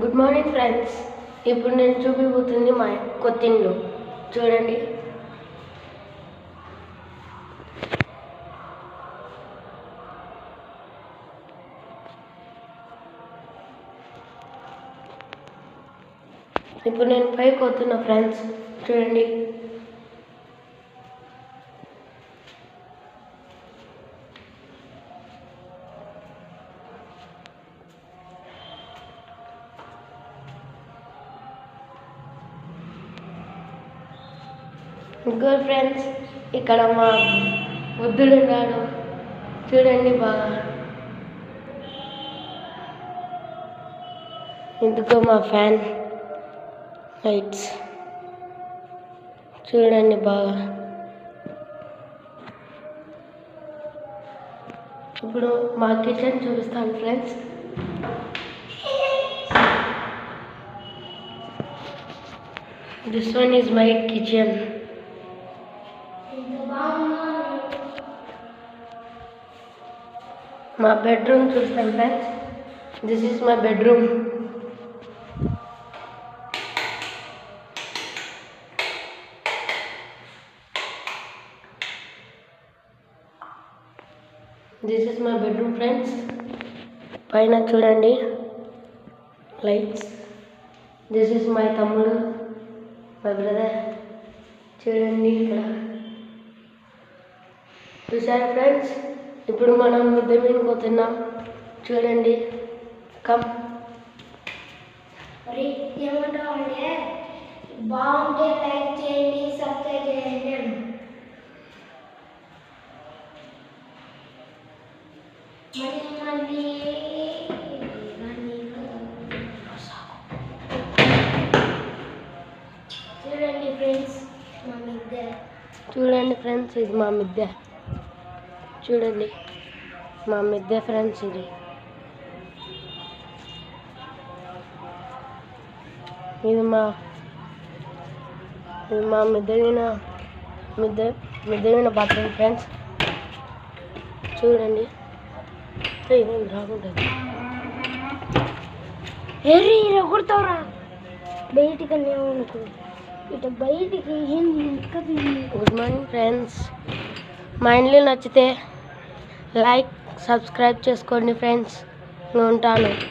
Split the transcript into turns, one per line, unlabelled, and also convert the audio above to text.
Good morning friends. ఇప్పుడు నేను చూపిపోతుంది మా కొత్త ఇల్లు చూడండి. ఇప్పుడు నేను పైకి వస్తున్నా ఫ్రెండ్స్, చూడండి. ఇంకో ఫ్రెండ్స్, ఇక్కడ మా బుద్ధుడు ఉన్నాడు చూడండి బాగా. ఇందుకో మా ఫ్యాన్ లైట్స్ చూడండి బాగా. ఇప్పుడు మా కిచెన్ చూపిస్తాను friends. This one is my kitchen. మా బెడ్రూమ్ చూస్తాను friends. This is my bedroom. This is my bedroom friends. పైన చూడండి లైట్స్. దిస్ ఈజ్ మై తమ్ముడు, మై బ్రదర్. చూడండి ఇక్కడ చూసారు ఫ్రెండ్స్. ఇప్పుడు మనం మిద్దె మీదకి పోతున్నాం చూడండి. కమ్.
ఏమంటావు అంటే బాగుంటే లైక్ చేయండి, సబ్స్క్రైబ్ చేయండి. చూడండి ఫ్రెండ్స్, మా మిద్దె.
చూడండి ఫ్రెండ్స్, ఇది మా మిద్దె. చూడండి మా మిద్దె ఫ్రెండ్స్. ఇది మా మిద్దె మీద బాత్రూమ్ ఫ్రెండ్స్. చూడండి. ఇదేం రాకుంటుంది.
ఎర్రీ కొడతావురా బయటికి వెళ్ళేవనుకో. ఇటు బయటికి
గుడ్ మార్నింగ్ ఫ్రెండ్స్. మా ఇంట్లో నచ్చితే లైక్, సబ్స్క్రైబ్ చేసుకోండి ఫ్రెండ్స్. నేను ఉంటాను.